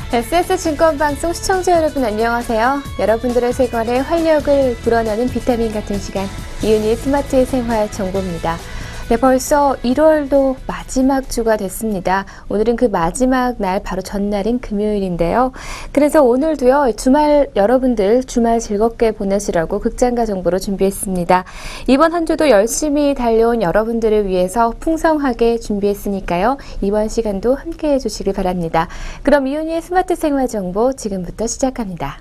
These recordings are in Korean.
SS증권방송 시청자 여러분 안녕하세요. 여러분들의 생활에 활력을 불어넣는 비타민 같은 시간, 이은희의 스마트 생활 정보입니다. 네, 벌써 1월도 마지막 주가 됐습니다. 오늘은 그 마지막 날, 바로 전날인 금요일인데요. 그래서 오늘도요, 여러분들 주말 즐겁게 보내시라고 극장가 정보로 준비했습니다. 이번 한 주도 열심히 달려온 여러분들을 위해서 풍성하게 준비했으니까요. 이번 시간도 함께 해주시길 바랍니다. 그럼 이은희의 스마트 생활 정보 지금부터 시작합니다.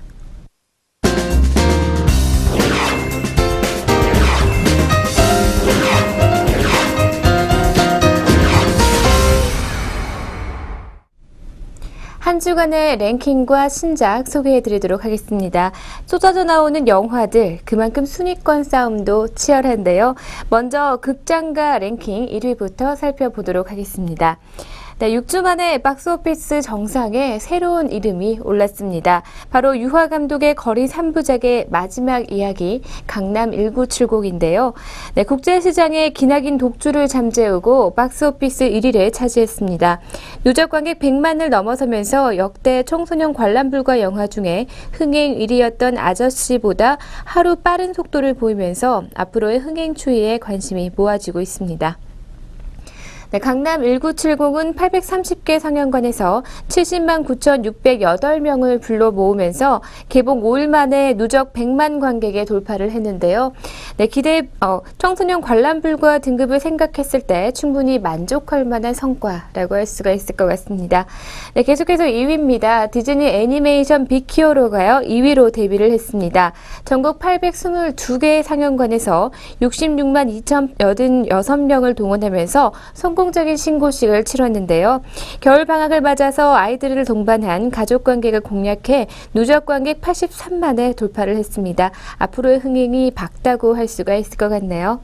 한 주간의 랭킹과 신작 소개해드리도록 하겠습니다. 쏟아져 나오는 영화들, 그만큼 순위권 싸움도 치열한데요. 먼저 극장가 랭킹 1위부터 살펴보도록 하겠습니다. 네, 6주 만에 박스오피스 정상에 새로운 이름이 올랐습니다. 바로 유화 감독의 거리 3부작의 마지막 이야기, 강남 1970인데요. 네, 국제시장의 기나긴 독주를 잠재우고 박스오피스 1위를 차지했습니다. 누적 관객 100만을 넘어서면서 역대 청소년 관람 불가 영화 중에 흥행 1위였던 아저씨보다 하루 빠른 속도를 보이면서 앞으로의 흥행 추이에 관심이 모아지고 있습니다. 네, 강남 1970은 830개 상영관에서 70만 9,608명을 불러 모으면서 개봉 5일 만에 누적 100만 관객에 돌파를 했는데요. 네, 청소년 관람 불가 등급을 생각했을 때 충분히 만족할 만한 성과라고 할 수가 있을 것 같습니다. 네, 계속해서 2위입니다. 디즈니 애니메이션 빅히어로가요, 2위로 데뷔를 했습니다. 전국 822개의 상영관에서 66만 2,086명을 동원하면서 성공적인 신고식을 치렀는데요. 겨울방학을 맞아서 아이들을 동반한 가족관객을 공략해 누적 관객 83만에 돌파를 했습니다. 앞으로의 흥행이 밝다고 할 수가 있을 것 같네요.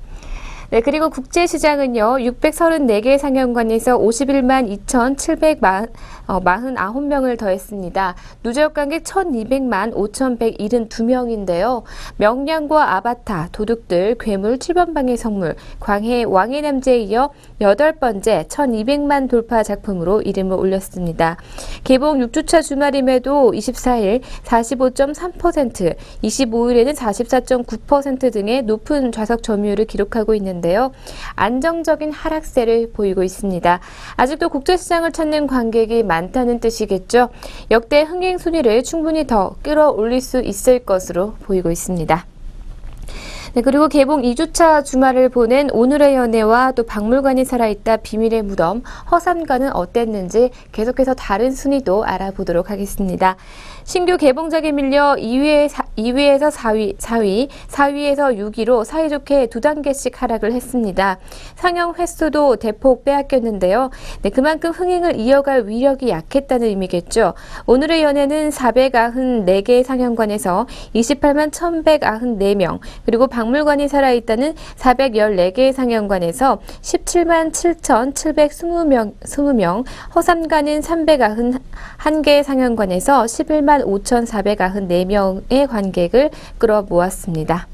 네, 그리고 국제시장은요, 634개 상영관에서 51만 2,749명을 더했습니다. 누적 관객 1,200만 5,172명인데요. 명량과 아바타, 도둑들, 괴물, 7번방의 성물, 광해, 왕의 남자에 이어 8번째 1,200만 돌파 작품으로 이름을 올렸습니다. 개봉 6주차 주말임에도 24일 45.3%, 25일에는 44.9% 등의 높은 좌석 점유율을 기록하고 있는데 안정적인 하락세를 보이고 있습니다. 아직도 국제시장을 찾는 관객이 많다는 뜻이겠죠. 역대 흥행 순위를 충분히 더 끌어올릴 수 있을 것으로 보이고 있습니다. 네, 그리고 개봉 2주차 주말을 보낸 오늘의 연애와 또 박물관이 살아있다 비밀의 무덤, 허삼가는 어땠는지 계속해서 다른 순위도 알아보도록 하겠습니다. 신규 개봉작에 밀려 2위에서 4위, 4위에서 6위로 사이좋게 2단계씩 하락을 했습니다. 상영 횟수도 대폭 빼앗겼는데요. 네, 그만큼 흥행을 이어갈 위력이 약했다는 의미겠죠. 오늘의 연애는 494개 상영관에서 28만 1,194명, 그리고 박물관이 살아있다는 414개 상영관에서 17만 7,720명, 허삼가는 391개 상영관에서 11만 5,494명의 관객을 끌어모았습니다.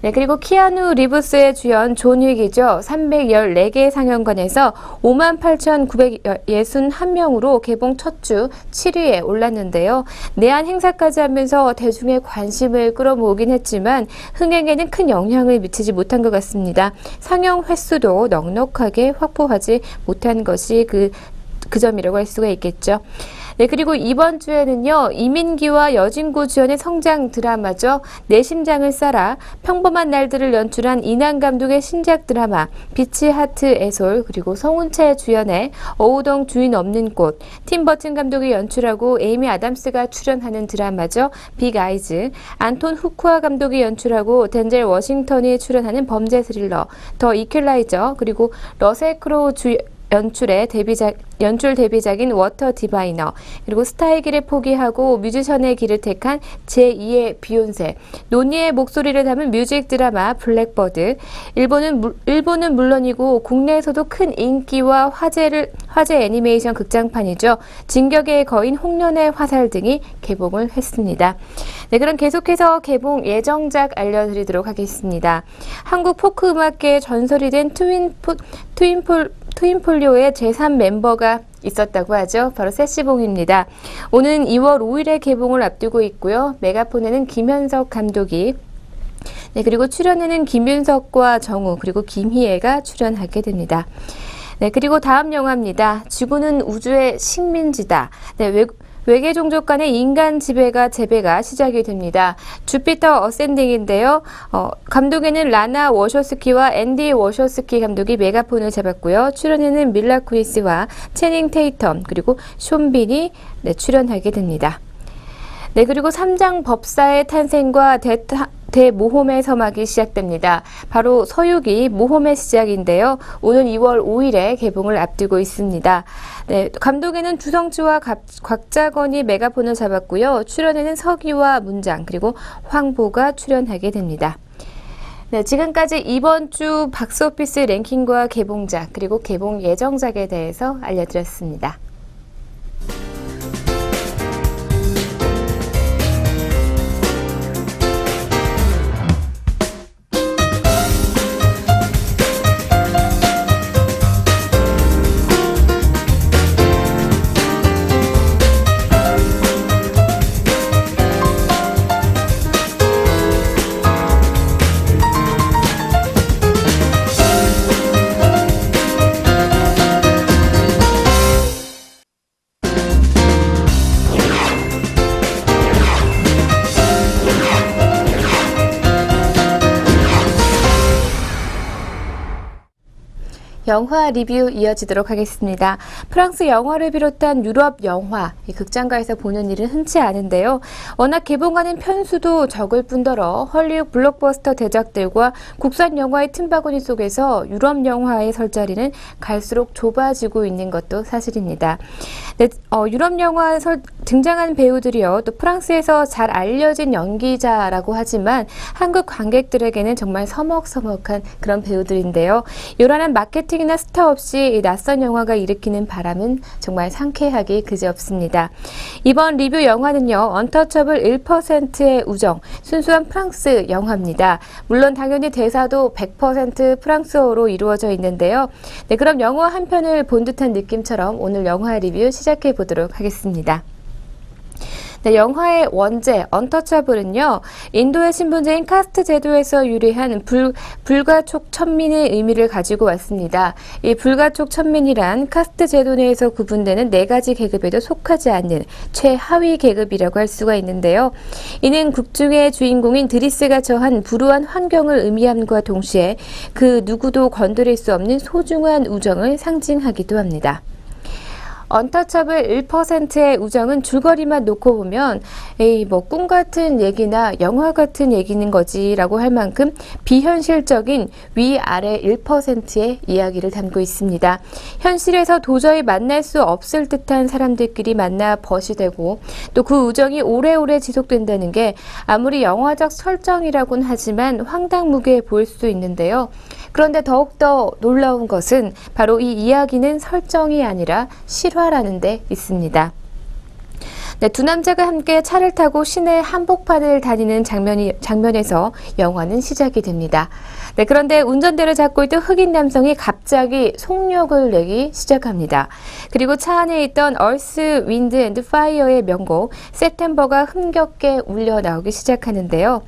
네, 그리고 키아누 리브스의 주연 존 윅이죠. 314개 상영관에서 58,961명으로 개봉 첫 주 7위에 올랐는데요. 내한 행사까지 하면서 대중의 관심을 끌어모으긴 했지만 흥행에는 큰 영향을 미치지 못한 것 같습니다. 상영 횟수도 넉넉하게 확보하지 못한 것이 그 점이라고 할 수가 있겠죠. 네, 그리고 이번 주에는요, 이민기와 여진구 주연의 성장 드라마죠. 내 심장을 쏴라, 평범한 날들을 연출한 이난 감독의 신작 드라마 빛의 하트 애솔, 그리고 성운채 주연의 어우동 주인 없는 꽃, 팀 버튼 감독이 연출하고 에이미 아담스가 출연하는 드라마죠. 빅 아이즈, 안톤 후쿠아 감독이 연출하고 덴젤 워싱턴이 출연하는 범죄 스릴러 더 이퀄라이저, 그리고 러셀 크로우 연출 데뷔작인 워터 디바이너, 그리고 스타의 길을 포기하고 뮤지션의 길을 택한 제2의 비욘세, 노니의 목소리를 담은 뮤직 드라마 블랙버드, 일본은 물론이고 국내에서도 큰 인기와 화제 애니메이션 극장판이죠. 진격의 거인 홍련의 화살 등이 개봉을 했습니다. 네, 그럼 계속해서 개봉 예정작 알려드리도록 하겠습니다. 한국 포크 음악계의 전설이 된 트윈폴리오의 제3 멤버가 있었다고 하죠. 바로 세시봉입니다. 오는 2월 5일에 개봉을 앞두고 있고요. 메가폰에는 김현석 감독이 네, 그리고 출연에는 김윤석과 정우 그리고 김희애가 출연하게 됩니다. 네, 그리고 다음 영화입니다. 지구는 우주의 식민지다. 네, 외계 종족 간의 인간 재배가 시작이 됩니다. 주피터 어센딩인데요. 감독에는 라나 워셔스키와 앤디 워셔스키 감독이 메가폰을 잡았고요. 출연에는 밀라 쿠니스와 채닝 테이텀 그리고 숀 빈이 네, 출연하게 됩니다. 네, 그리고 삼장 법사의 탄생과 대모험의 서막이 시작됩니다. 바로 서유기 모험의 시작인데요. 오는 2월 5일에 개봉을 앞두고 있습니다. 네, 감독에는 주성치와 곽자건이 메가폰을 잡았고요. 출연에는 서기와 문장 그리고 황보가 출연하게 됩니다. 네, 지금까지 이번 주 박스오피스 랭킹과 개봉작 그리고 개봉 예정작에 대해서 알려드렸습니다. 영화 리뷰 이어지도록 하겠습니다. 프랑스 영화를 비롯한 유럽 영화, 극장가에서 보는 일은 흔치 않은데요. 워낙 개봉하는 편수도 적을 뿐더러 헐리우드 블록버스터 대작들과 국산 영화의 틈바구니 속에서 유럽 영화의 설자리는 갈수록 좁아지고 있는 것도 사실입니다. 네, 유럽 영화에 등장한 배우들이요. 또 프랑스에서 잘 알려진 연기자라고 하지만 한국 관객들에게는 정말 서먹서먹한 그런 배우들인데요. 요란한 마케팅이나 스타 없이 이 낯선 영화가 일으키는 바람은 정말 상쾌하기 그지없습니다. 이번 리뷰 영화는요. 언터처블 1%의 우정, 순수한 프랑스 영화입니다. 물론 당연히 대사도 100% 프랑스어로 이루어져 있는데요. 네, 그럼 영화 한 편을 본 듯한 느낌처럼 오늘 영화 리뷰 시작해 보도록 하겠습니다. 네, 영화의 원제 언터처블은요. 인도의 신분제인 카스트 제도에서 유래한 불가촉 천민의 의미를 가지고 왔습니다. 이 불가촉 천민이란 카스트 제도 내에서 구분되는 4가지 계급에도 속하지 않는 최하위 계급이라고 할 수가 있는데요. 이는 극중의 주인공인 드리스가 처한 불우한 환경을 의미함과 동시에 그 누구도 건드릴 수 없는 소중한 우정을 상징하기도 합니다. 언터처블 1%의 우정은 줄거리만 놓고 보면 꿈 같은 얘기나 영화 같은 얘기는 거지라고 할 만큼 비현실적인 위아래 1%의 이야기를 담고 있습니다. 현실에서 도저히 만날 수 없을 듯한 사람들끼리 만나 벗이 되고 또 그 우정이 오래오래 지속된다는 게 아무리 영화적 설정이라고는 하지만 황당무계해 보일 수도 있는데요. 그런데 더욱더 놀라운 것은 바로 이 이야기는 설정이 아니라 실화라는 데 있습니다. 네, 두 남자가 함께 차를 타고 시내 한복판을 다니는 장면에서 영화는 시작이 됩니다. 네, 그런데 운전대를 잡고 있던 흑인 남성이 갑자기 속력을 내기 시작합니다. 그리고 차 안에 있던 얼스, 윈드 앤드 파이어의 명곡 세템버가 흥겹게 울려 나오기 시작하는데요.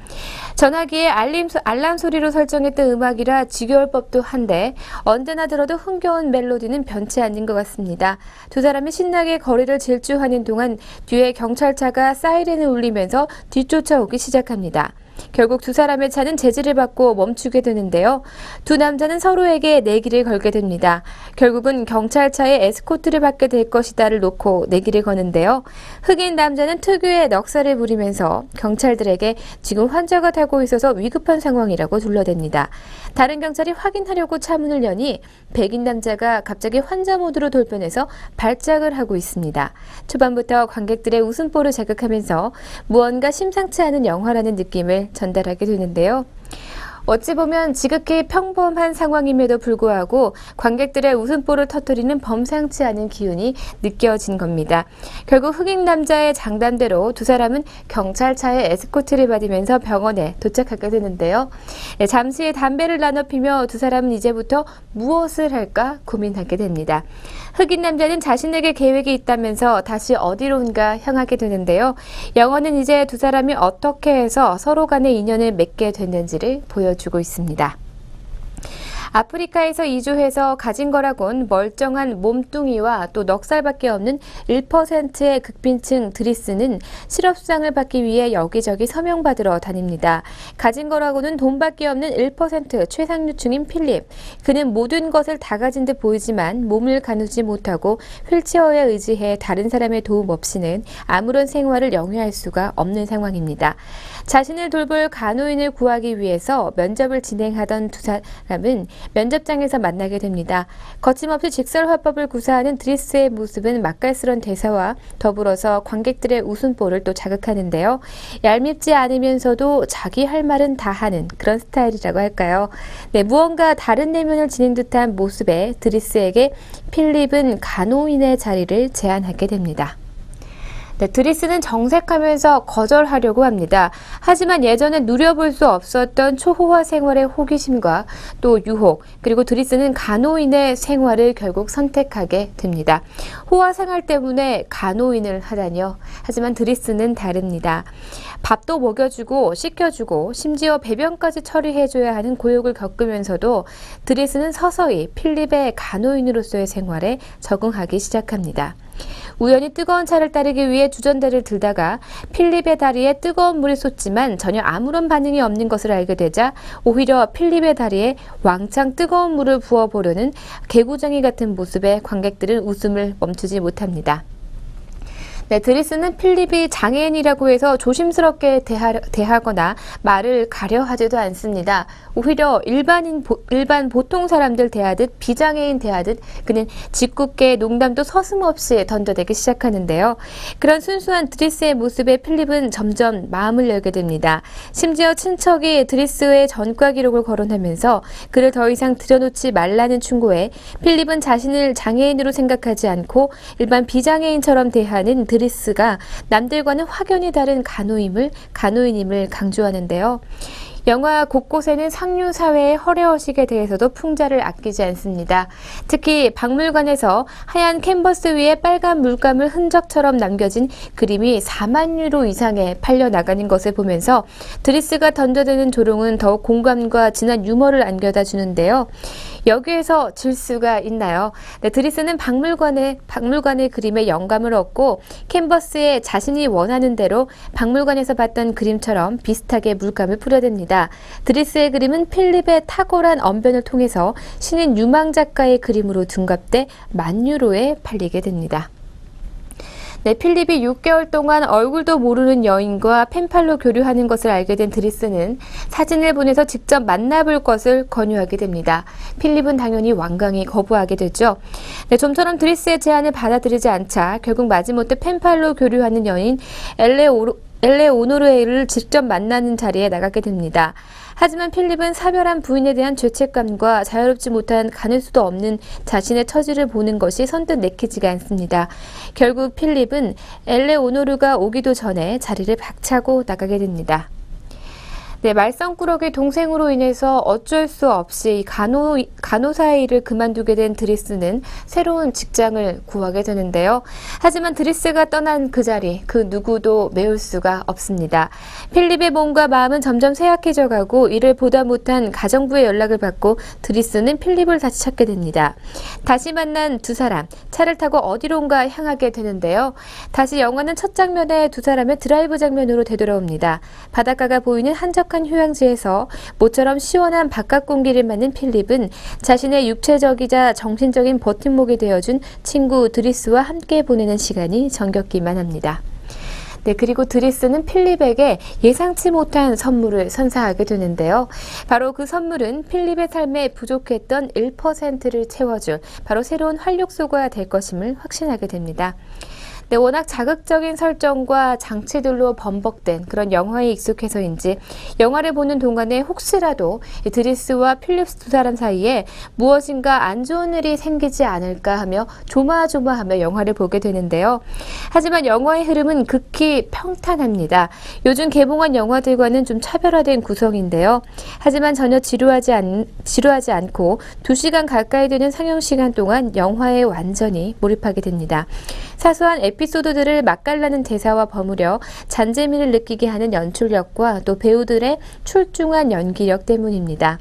전화기에 알람 소리로 설정했던 음악이라 지겨울 법도 한데 언제나 들어도 흥겨운 멜로디는 변치 않는 것 같습니다. 두 사람이 신나게 거리를 질주하는 동안 뒤에 경찰차가 사이렌을 울리면서 뒤쫓아오기 시작합니다. 결국 두 사람의 차는 제지를 받고 멈추게 되는데요. 두 남자는 서로에게 내기를 걸게 됩니다. 결국은 경찰차에 에스코트를 받게 될 것이다를 놓고 내기를 거는데요. 흑인 남자는 특유의 넉살을 부리면서 경찰들에게 지금 환자가 타고 있어서 위급한 상황이라고 둘러댑니다. 다른 경찰이 확인하려고 차 문을 여니 백인 남자가 갑자기 환자 모드로 돌변해서 발작을 하고 있습니다. 초반부터 관객들의 웃음보를 자극하면서 무언가 심상치 않은 영화라는 느낌을 전달하게 되는데요. 어찌 보면 지극히 평범한 상황임에도 불구하고 관객들의 웃음보를 터뜨리는 범상치 않은 기운이 느껴진 겁니다. 결국 흑인 남자의 장담대로 두 사람은 경찰차에 에스코트를 받으면서 병원에 도착하게 되는데요. 잠시 담배를 나눠 피며 두 사람은 이제부터 무엇을 할까 고민하게 됩니다. 흑인 남자는 자신에게 계획이 있다면서 다시 어디론가 향하게 되는데요. 영화는 이제 두 사람이 어떻게 해서 서로 간의 인연을 맺게 됐는지를 보여주고 있습니다. 아프리카에서 이주해서 가진 거라곤 멀쩡한 몸뚱이와 또 넉살밖에 없는 1%의 극빈층 드리스는 실업수당을 받기 위해 여기저기 서명받으러 다닙니다. 가진 거라고는 돈밖에 없는 1% 최상류층인 필립. 그는 모든 것을 다 가진 듯 보이지만 몸을 가누지 못하고 휠체어에 의지해 다른 사람의 도움 없이는 아무런 생활을 영위할 수가 없는 상황입니다. 자신을 돌볼 간호인을 구하기 위해서 면접을 진행하던 두 사람은 면접장에서 만나게 됩니다. 거침없이 직설화법을 구사하는 드리스의 모습은 맛깔스런 대사와 더불어서 관객들의 웃음보를 또 자극하는데요. 얄밉지 않으면서도 자기 할 말은 다 하는 그런 스타일이라고 할까요? 네, 무언가 다른 내면을 지닌 듯한 모습에 드리스에게 필립은 간호인의 자리를 제안하게 됩니다. 네, 드리스는 정색하면서 거절하려고 합니다. 하지만 예전에 누려볼 수 없었던 초호화 생활의 호기심과 또 유혹, 그리고 드리스는 간호인의 생활을 결국 선택하게 됩니다. 호화 생활 때문에 간호인을 하다니요. 하지만 드리스는 다릅니다. 밥도 먹여주고 씻겨주고 심지어 배변까지 처리해줘야 하는 고역을 겪으면서도 드리스는 서서히 필립의 간호인으로서의 생활에 적응하기 시작합니다. 우연히 뜨거운 차를 따르기 위해 주전자를 들다가 필립의 다리에 뜨거운 물이 솟지만 전혀 아무런 반응이 없는 것을 알게 되자 오히려 필립의 다리에 왕창 뜨거운 물을 부어보려는 개구쟁이 같은 모습에 관객들은 웃음을 멈추지 못합니다. 네, 드리스는 필립이 장애인이라고 해서 조심스럽게 대하거나 말을 가려 하지도 않습니다. 오히려 일반 보통 사람들 대하듯 비장애인 대하듯 그는 짓궂게 농담도 서슴없이 던져대기 시작하는데요. 그런 순수한 드리스의 모습에 필립은 점점 마음을 열게 됩니다. 심지어 친척이 드리스의 전과 기록을 거론하면서 그를 더 이상 들여놓지 말라는 충고에 필립은 자신을 장애인으로 생각하지 않고 일반 비장애인처럼 대하는 드리스가 남들과는 확연히 다른 간호인임을 강조하는데요. 영화 곳곳에는 상류 사회의 허례허식에 대해서도 풍자를 아끼지 않습니다. 특히 박물관에서 하얀 캔버스 위에 빨간 물감을 흔적처럼 남겨진 그림이 4만 유로 이상에 팔려 나가는 것을 보면서 드리스가 던져대는 조롱은 더욱 공감과 진한 유머를 안겨다 주는데요. 여기에서 질 수가 있나요? 네, 드리스는 박물관의 그림에 영감을 얻고 캔버스에 자신이 원하는 대로 박물관에서 봤던 그림처럼 비슷하게 물감을 뿌려댑니다. 드리스의 그림은 필립의 탁월한 언변을 통해서 신인 유망 작가의 그림으로 둔갑돼 10,000유로에 팔리게 됩니다. 네, 필립이 6개월 동안 얼굴도 모르는 여인과 펜팔로 교류하는 것을 알게 된 드리스는 사진을 보내서 직접 만나볼 것을 권유하게 됩니다. 필립은 당연히 완강히 거부하게 되죠. 네, 좀처럼 드리스의 제안을 받아들이지 않자 결국 마지못해 펜팔로 교류하는 여인 엘레오노르를 직접 만나는 자리에 나가게 됩니다. 하지만 필립은 사별한 부인에 대한 죄책감과 자유롭지 못한 가눌 수도 없는 자신의 처지를 보는 것이 선뜻 내키지가 않습니다. 결국 필립은 엘레오노르가 오기도 전에 자리를 박차고 나가게 됩니다. 네, 말썽꾸러기 동생으로 인해서 어쩔 수 없이 간호사의 일을 그만두게 된 드리스는 새로운 직장을 구하게 되는데요. 하지만 드리스가 떠난 그 자리, 그 누구도 메울 수가 없습니다. 필립의 몸과 마음은 점점 쇠약해져 가고 이를 보다 못한 가정부의 연락을 받고 드리스는 필립을 다시 찾게 됩니다. 다시 만난 두 사람, 차를 타고 어디론가 향하게 되는데요. 다시 영화는 첫 장면에 두 사람의 드라이브 장면으로 되돌아옵니다. 바닷가가 보이는 한적한 휴양지에서 모처럼 시원한 바깥 공기를 맞는 필립은 자신의 육체적이자 정신적인 버팀목이 되어준 친구 드리스와 함께 보내는 시간이 정겹기만 합니다. 네, 그리고 드리스는 필립에게 예상치 못한 선물을 선사하게 되는데요. 바로 그 선물은 필립의 삶에 부족했던 1%를 채워줄 바로 새로운 활력소가 될 것임을 확신하게 됩니다. 네, 워낙 자극적인 설정과 장치들로 범벅된 그런 영화에 익숙해서인지 영화를 보는 동안에 혹시라도 드리스와 필립스 두 사람 사이에 무엇인가 안 좋은 일이 생기지 않을까 하며 조마조마하며 영화를 보게 되는데요. 하지만 영화의 흐름은 극히 평탄합니다. 요즘 개봉한 영화들과는 좀 차별화된 구성인데요. 하지만 전혀 지루하지 않고 2시간 가까이 되는 상영 시간 동안 영화에 완전히 몰입하게 됩니다. 사소한 에피소드들을 맛깔나는 대사와 버무려 잔재미를 느끼게 하는 연출력과 또 배우들의 출중한 연기력 때문입니다.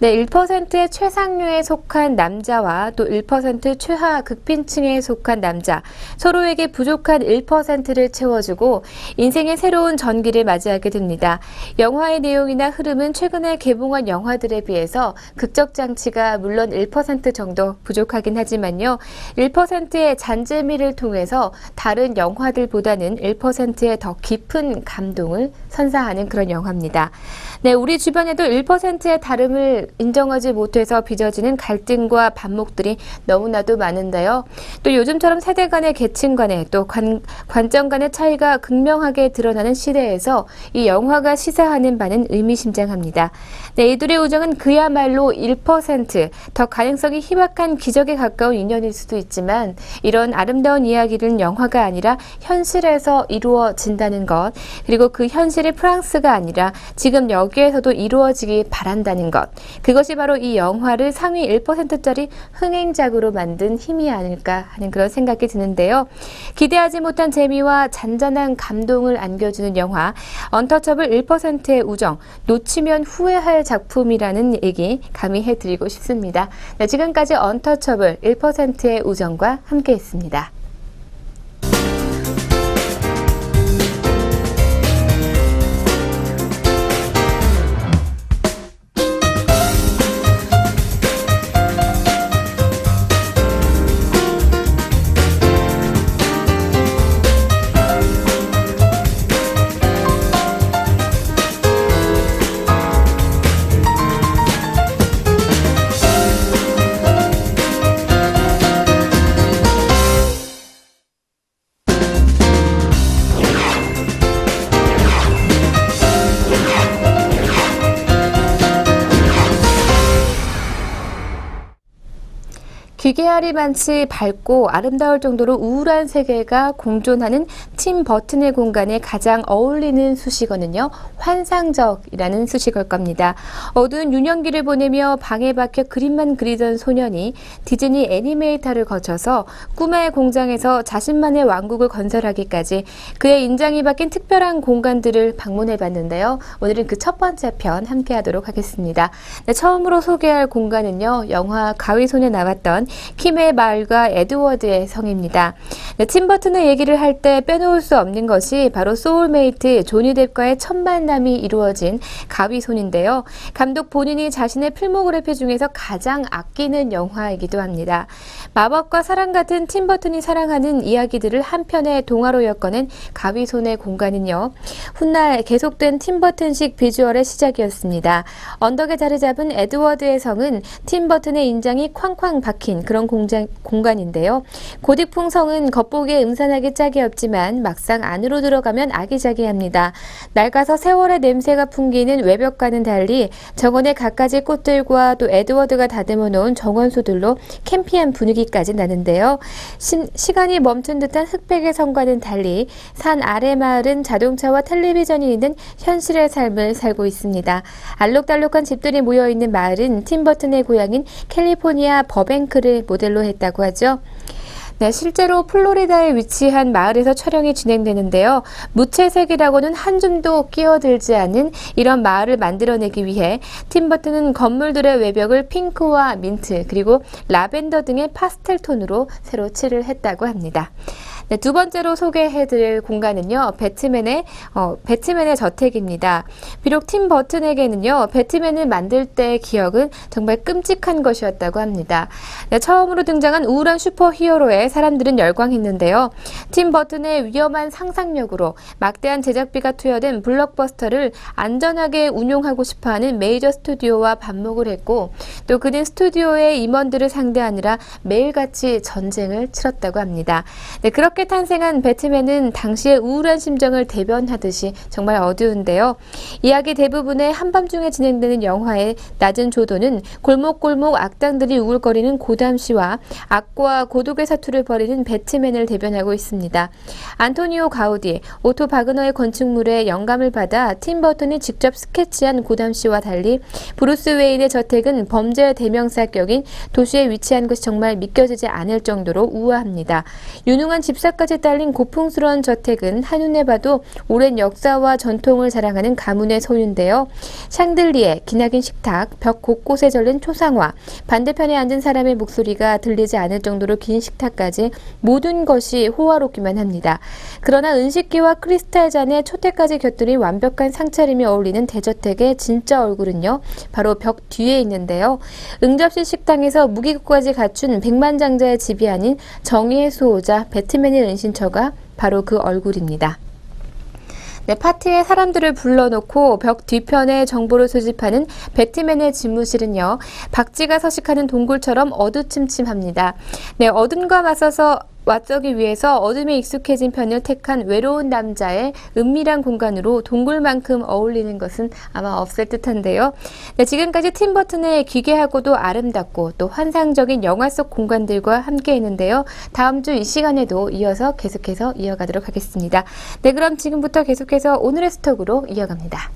네, 1%의 최상류에 속한 남자와 또 1% 최하 극빈층에 속한 남자, 서로에게 부족한 1%를 채워주고 인생의 새로운 전기를 맞이하게 됩니다. 영화의 내용이나 흐름은 최근에 개봉한 영화들에 비해서 극적 장치가 물론 1% 정도 부족하긴 하지만요. 1%의 잔재미를 통해서 다른 영화들보다는 1%의 더 깊은 감동을 선사하는 그런 영화입니다. 네, 우리 주변에도 1%의 다름을 인정하지 못해서 빚어지는 갈등과 반목들이 너무나도 많은데요. 또 요즘처럼 세대 간의 계층 간의 또 관점 간의 차이가 극명하게 드러나는 시대에서 이 영화가 시사하는 바는 의미심장합니다. 네, 이들의 우정은 그야말로 1%, 더 가능성이 희박한 기적에 가까운 인연일 수도 있지만 이런 아름다운 이야기는 영화가 아니라 현실에서 이루어진다는 것, 그리고 그 현실이 프랑스가 아니라 지금 여기에서도 이루어지기 바란다는 것, 그것이 바로 이 영화를 상위 1%짜리 흥행작으로 만든 힘이 아닐까 하는 그런 생각이 드는데요. 기대하지 못한 재미와 잔잔한 감동을 안겨주는 영화 언터처블 1%의 우정, 놓치면 후회할 작품이라는 얘기 감히 해드리고 싶습니다. 네, 지금까지 언터처블 1%의 우정과 함께했습니다. 기계알이 많이 밝고 아름다울 정도로 우울한 세계가 공존하는 팀 버튼의 공간에 가장 어울리는 수식어는요, 환상적이라는 수식어일 겁니다. 어두운 유년기를 보내며 방에 박혀 그림만 그리던 소년이 디즈니 애니메이터를 거쳐서 꿈의 공장에서 자신만의 왕국을 건설하기까지 그의 인장이 박힌 특별한 공간들을 방문해 봤는데요. 오늘은 그 첫 번째 편 함께 하도록 하겠습니다. 네, 처음으로 소개할 공간은요, 영화 가위손에 나왔던 킴의 마을과 에드워드의 성입니다. 네, 팀 버튼의 얘기를 할 때 빼놓을 수 없는 것이 바로 소울메이트 조니 뎁과의 첫 만남이 이루어진 가위손인데요. 감독 본인이 자신의 필모그래피 중에서 가장 아끼는 영화이기도 합니다. 마법과 사랑 같은 팀 버튼이 사랑하는 이야기들을 한 편의 동화로 엮어낸 가위손의 공간은요, 훗날 계속된 팀 버튼식 비주얼의 시작이었습니다. 언덕에 자리 잡은 에드워드의 성은 팀 버튼의 인장이 쾅쾅 박힌 그런 공간인데요. 고딕풍성은 겉보기에 음산하게 짝이 없지만 막상 안으로 들어가면 아기자기합니다. 낡아서 세월의 냄새가 풍기는 외벽과는 달리 정원의 갖가지 꽃들과 또 에드워드가 다듬어 놓은 정원소들로 캠피한 분위기까지 나는데요. 시간이 멈춘 듯한 흑백의 성과는 달리 산 아래 마을은 자동차와 텔레비전이 있는 현실의 삶을 살고 있습니다. 알록달록한 집들이 모여있는 마을은 팀 버튼의 고향인 캘리포니아 버뱅크를 모델로 했다고 하죠. 네, 실제로 플로리다에 위치한 마을에서 촬영이 진행되는데요. 무채색이라고는 한 줌도 끼어들지 않은 이런 마을을 만들어내기 위해 팀 버튼은 건물들의 외벽을 핑크와 민트 그리고 라벤더 등의 파스텔 톤으로 새로 칠을 했다고 합니다. 네, 두 번째로 소개해드릴 공간은요, 배트맨의 저택입니다. 비록 팀 버튼에게는요, 배트맨을 만들 때의 기억은 정말 끔찍한 것이었다고 합니다. 네, 처음으로 등장한 우울한 슈퍼히어로에 사람들은 열광했는데요. 팀 버튼의 위험한 상상력으로 막대한 제작비가 투여된 블록버스터를 안전하게 운용하고 싶어하는 메이저 스튜디오와 반목을 했고, 또 그는 스튜디오의 임원들을 상대하느라 매일같이 전쟁을 치렀다고 합니다. 네, 그렇게 탄생한 배트맨은 당시의 우울한 심정을 대변하듯이 정말 어두운데요. 이야기 대부분의 한밤중에 진행되는 영화의 낮은 조도는 골목골목 악당들이 우글거리는 고담시와 악과 고독의 사투를 벌이는 배트맨을 대변하고 있습니다. 안토니오 가우디, 오토 바그너의 건축물에 영감을 받아 팀 버튼이 직접 스케치한 고담시와 달리 브루스 웨인의 저택은 범죄의 대명사격인 도시에 위치한 것이 정말 믿겨지지 않을 정도로 우아합니다. 유능한 집사까지 딸린 고풍스러운 저택은 한눈에 봐도 오랜 역사와 전통을 자랑하는 가문의 소유인데요. 샹들리에, 기나긴 식탁, 벽 곳곳에 절린 초상화, 반대편에 앉은 사람의 목소리가 들리지 않을 정도로 긴 식탁까지 모든 것이 호화롭기만 합니다. 그러나 은식기와 크리스탈 잔에 촛대까지 곁들인 완벽한 상차림이 어울리는 대저택의 진짜 얼굴은요, 바로 벽 뒤에 있는데요. 응접실 식당에서 무기고까지 갖춘 백만장자의 집이 아닌 정의의 수호자 배트맨의 은신처가 바로 그 얼굴입니다. 네, 파티에 사람들을 불러놓고 벽 뒤편에 정보를 수집하는 배트맨의 집무실은요, 박쥐가 서식하는 동굴처럼 어두침침합니다. 네, 어둠과 맞서기 위해서 어둠에 익숙해진 편을 택한 외로운 남자의 은밀한 공간으로 동굴만큼 어울리는 것은 아마 없을 듯한데요. 네, 지금까지 팀 버튼의 기괴하고도 아름답고 또 환상적인 영화 속 공간들과 함께 했는데요. 다음 주 이 시간에도 이어서 계속해서 이어가도록 하겠습니다. 네, 그럼 지금부터 계속해서 오늘의 스톡으로 이어갑니다.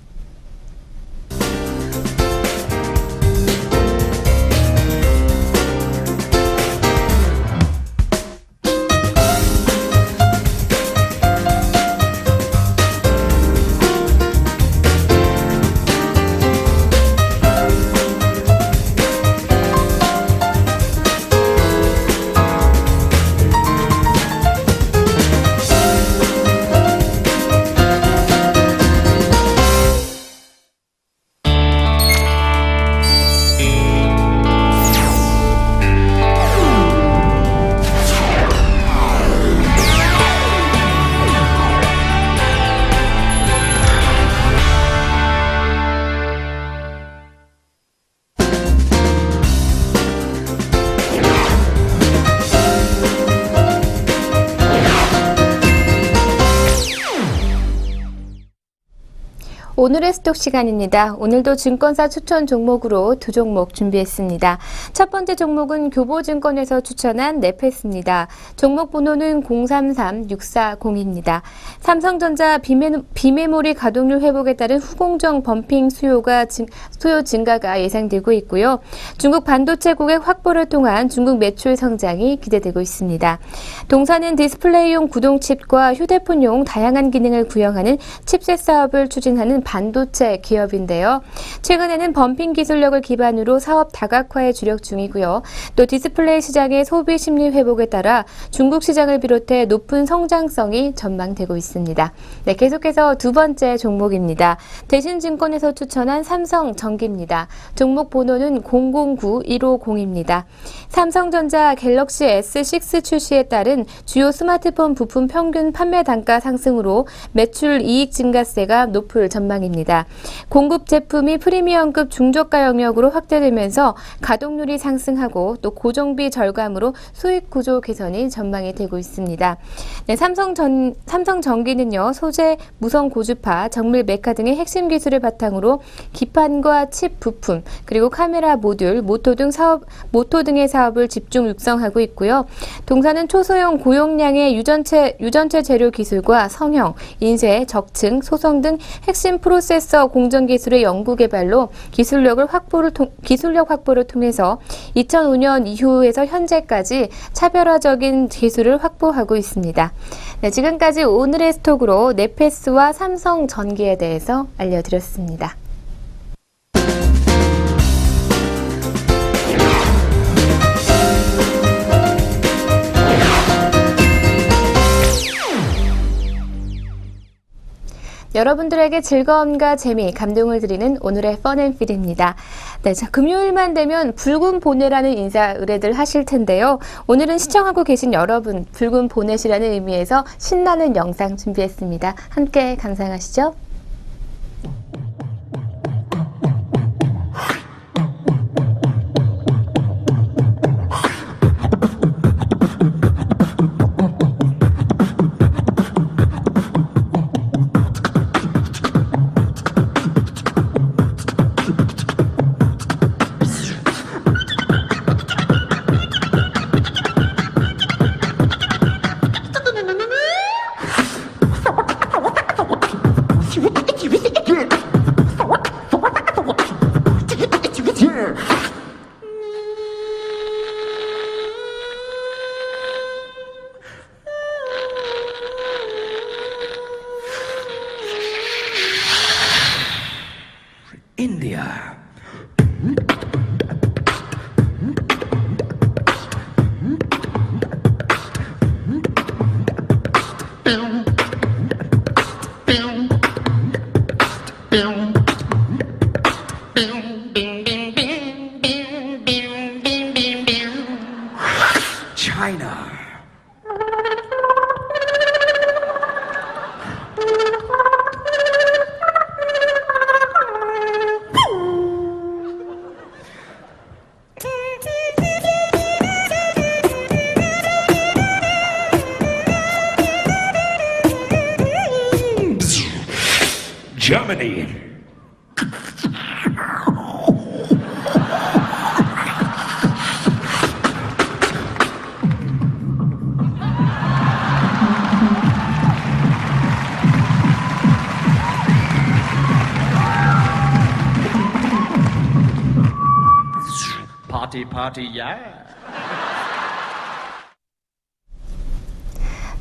오늘의 스톡 시간입니다. 오늘도 증권사 추천 종목으로 두 종목 준비했습니다. 첫 번째 종목은 교보증권에서 추천한 네페스입니다. 종목 번호는 033640입니다. 삼성전자 비메모리 가동률 회복에 따른 후공정 범핑 수요 증가가 예상되고 있고요. 중국 반도체 고객 확보를 통한 중국 매출 성장이 기대되고 있습니다. 동사는 디스플레이용 구동칩과 휴대폰용 다양한 기능을 구현하는 칩셋 사업을 추진하는 반도체 기업인데요. 최근에는 범핑 기술력을 기반으로 사업 다각화에 주력 중이고요. 또 디스플레이 시장의 소비 심리 회복에 따라 중국 시장을 비롯해 높은 성장성이 전망되고 있습니다. 네, 계속해서 두 번째 종목입니다. 대신증권에서 추천한 삼성전기입니다. 종목 번호는 009150입니다. 삼성전자 갤럭시 S6 출시에 따른 주요 스마트폰 부품 평균 판매 단가 상승으로 매출 이익 증가세가 높을 전망입니다. 공급 제품이 프리미엄급 중저가 영역으로 확대되면서 가동률이 상승하고 또 고정비 절감으로 수익 구조 개선이 전망이 되고 있습니다. 네, 삼성전기는요, 소재, 무선 고주파, 정밀 메카 등의 핵심 기술을 바탕으로 기판과 칩 부품, 그리고 카메라 모듈, 모토 등의 사업을 집중 육성하고 있고요. 동사는 초소형 고용량의 유전체 재료 기술과 성형, 인쇄, 적층, 소성 등 핵심 프로세서 공정 기술의 연구 개발로 기술력 확보를 통해서 2005년 이후에서 현재까지 차별화적인 기술을 확보하고 있습니다. 네, 지금까지 오늘의 스톡으로 네페스와 삼성전기에 대해서 알려드렸습니다. 여러분들에게 즐거움과 재미, 감동을 드리는 오늘의 펀앤필입니다. 네, 자, 금요일만 되면 붉은 보내라는 인사 의뢰들 하실 텐데요. 오늘은 시청하고 계신 여러분, 붉은 보내시라는 의미에서 신나는 영상 준비했습니다. 함께 감상하시죠. India. China. Germany. Party, yeah.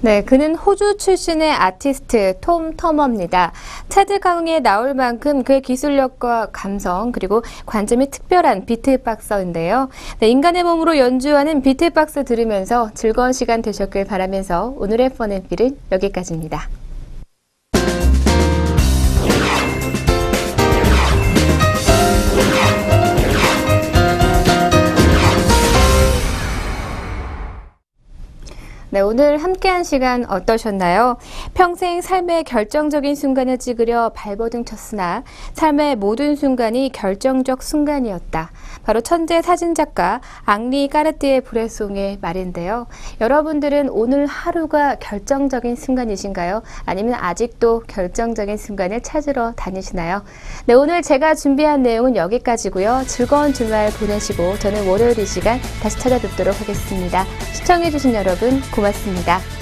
네, 그는 호주 출신의 아티스트 톰 터머입니다. 테드 강의에 나올 만큼 그의 기술력과 감성 그리고 관점이 특별한 비트박서인데요. 네, 인간의 몸으로 연주하는 비트박스 들으면서 즐거운 시간 되셨길 바라면서 오늘의 펀앤필은 여기까지입니다. 네, 오늘 함께한 시간 어떠셨나요? 평생 삶의 결정적인 순간을 찍으려 발버둥 쳤으나 삶의 모든 순간이 결정적 순간이었다. 바로 천재 사진작가 앙리 까르띠에 브레송의 말인데요. 여러분들은 오늘 하루가 결정적인 순간이신가요? 아니면 아직도 결정적인 순간을 찾으러 다니시나요? 네, 오늘 제가 준비한 내용은 여기까지고요. 즐거운 주말 보내시고 저는 월요일 이 시간 다시 찾아뵙도록 하겠습니다. 시청해주신 여러분 고맙습니다.